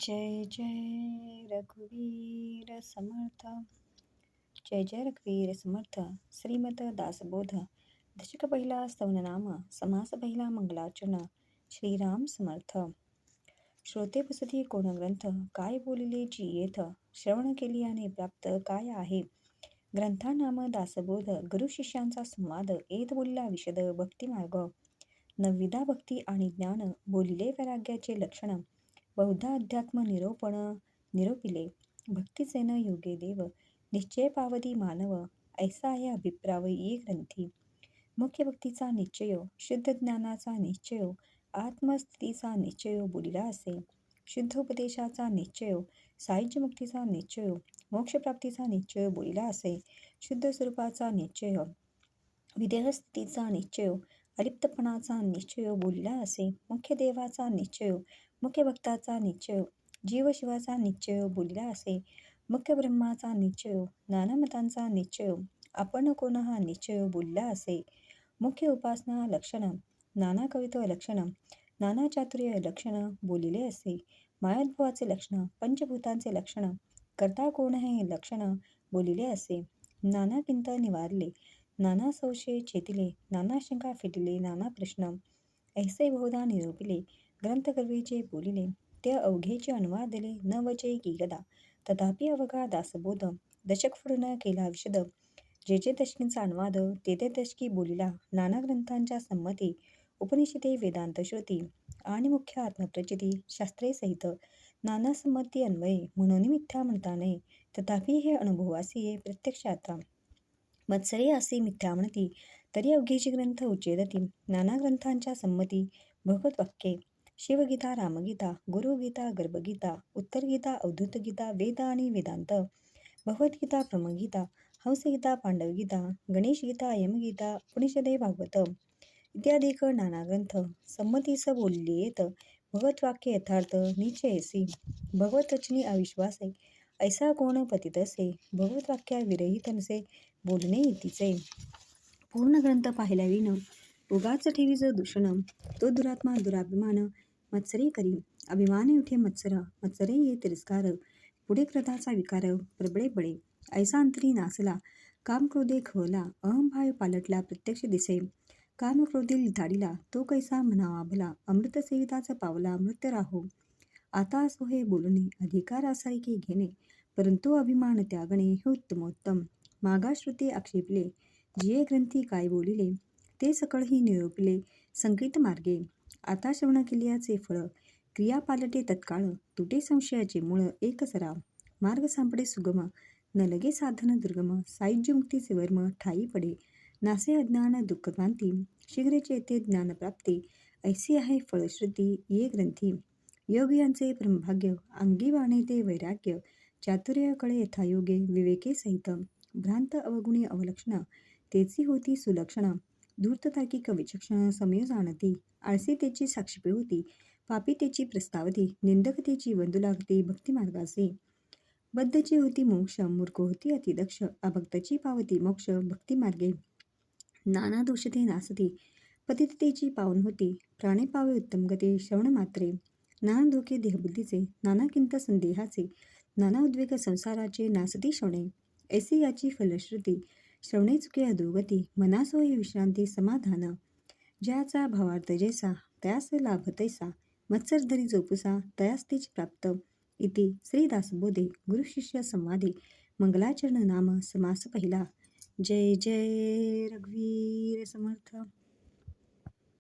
जय जय रघुवीर समर्थ. जय जय रघुवीर समर्थ. श्रीमद दासबोध. दशक पहिला स्तवननाम. समास पहिला मंगलाचरण. श्रीराम समर्थ. श्रोते पुसती कोण ग्रंथ, काय बोलिले जियेथ. श्रवण केलियाने प्राप्त काय आहे. ग्रंथा नाम दासबोध, गुरु शिष्यांचा संवाद. येत बोलिला विशद भक्ती मार्ग. नवविधा भक्ती आणि ज्ञान, बोलिले वैराग्याचे लक्षण. बहुधा अध्यात्म निरोपिले, भक्तीचे न योगे देव. निश्चय पावती मानव, ऐसा आहे अभिप्राव ये ग्रंथी. मुख्य भक्तीचा निश्चय, शुद्ध ज्ञानाचा निश्चय, आत्मस्थितीचा निश्चय बोलिला असे. शुद्ध उपदेशाचा निश्चय, सायुज्य मुक्तीचा निश्चय, मोक्षप्राप्तीचा निश्चय बोलिला असे. शुद्ध स्वरूपाचा निश्चय, विदेहस्थितीचा निश्चय, अलिप्तपणाचा निश्चय बोलिला असे. मुख्य देवाचा निश्चय, मुख्य भक्ताचा निश्चय, जीवशिवाचा निश्चय बोलिला असे. मुख्य ब्रह्माचा निश्चय, नाना मतांचा निश्चय, आपण कोण हा निश्चय बोलिला असे. मुख्य उपासना लक्षण, नाना कवित्व लक्षण, नाना चातुर्य लक्षण बोलिले असे. मायोद्भवाचे लक्षण, पंचभूतांचे लक्षण, करता कोण हे लक्षण बोलिले असे. नाना किंत निवारले, नाना संशय चेतिले, नाना शंका फिटिले, नाना प्रश्न ऐसे बहुधा निरोपिले. ग्रंथ गर्वेचे बोलिले, ते अवघेचे अनुवादिले, न वचे की गदा. तथापि अवघा दासबोध, दशक फुडून केला विशद. जे जे दशकींचा अनुवाद, ते दशकी बोलिला. नाना ग्रंथांच्या संमती, उपनिषदे वेदांत श्रुती आणि मुख्य आत्मप्रचिती शास्त्रे सहित नाना संमती अन्वये, म्हणून मिथ्या म्हणता नये. तथापि हे अनुभवासी ये प्रत्यक्षात. मत्सरे असे मिथ्या म्हणती, तरी अवघेची ग्रंथ उच्चेदती. नाना ग्रंथांच्या संमती, भगवत वाक्ये, शिवगीता, रामगीता, गुरुगीता, गर्भगीता, उत्तरगीता, अवधूत गीता, वेद आणि वेदांत, भगवद्गीता, ब्रह्मगीता, हंसगीता, पांडवगीता, गणेशगीता, यमगीता, उपनिषदे, भागवत इत्यादिक नाना ग्रंथ संमतीस बोलियेत. भगवत वाक्य यथार्थ निश्चयसी, भगवत वचनी अविश्वासे, ऐसा कोण पतितसे. भगवत वाक्या विरहित नसे, बोलणे इतीचे. पूर्ण ग्रंथ पाहिल्याविन उगाच ठेवीज दूषण, तो दुरात्मा दुराभिमान मत्सरे करी. अभिमाने उठे मत्सर, मत्सरे ये तिरस्कार, पुढे क्रोधाचा विकार प्रबळे बळे. ऐसा अंतरी नासला, काम क्रोधे खवला, अहंभाव पालटला प्रत्यक्ष दिसे. काम क्रोधे लिथाडिला, तो कैसा म्हणावा भला. अमृत सेविताच पावला मृत राहो. आता असो हे बोलणे, अधिकारासारखे घेणे, परंतु अभिमान त्यागणे हे उत्तमोत्तम. मागा श्रुती आक्षेपिले, जिये ग्रंथी काय बोलिले, ते सकळही निरोपिले संकेत मार्गे. आता श्रवण केल्याचे फळ, क्रिया पालटे तत्काळ, तुटे संशयाचे मूळ एक सराव. मार्ग सापडे सुगम, न लगे साधन दुर्गम, सायुज्य मुक्तीचे वर्म ठाई पडे. नासे अज्ञान दुःखक्रांती, शीघ्रच येते ज्ञानप्राप्ती. ऐसी आहे फळश्रुती ये ग्रंथी. योग यांचे परमभाग्य, अंगी वाणे ते वैराग्य. चातुर्य कळे यथायोगे, विवेके सहित. भ्रांत अवगुणी अवलक्षण, तेची होती सुलक्षण. धूर्त तार्किक विचक्षण, समय जाणती. आळसी त्याची साक्षीपे होती, पापी त्याची प्रस्तावती. निंदक त्याची वंदू लागते भक्तिमार्गाचे. बद्धची होती मोक्ष, मूर्ख होती अतिदक्ष. अभक्ताची पावती मोक्ष भक्तिमार्गे. नाना दोष ते नासते, पतिततेची पावन होती. प्राणे पावे उत्तम गते श्रवण मात्रे. नाना धोके देहबुद्धीचे, नाना किंत संदेहाचे, नाना उद्वेग संसाराचे नासती श्रवणे. ऐसी याची फलश्रुती, श्रवणे चुके अधोगती. मनास होई विश्रांती समाधान, ज्याचा भावार्थ जैसा, तयास लाभ तैसा. मत्सर धरी जोपुसा, तयास तेच प्राप्त. इति श्री दासबोधे गुरुशिष्य संवादे मंगलाचरण नाम समास पहिला. जय जय रघुवीर समर्थ.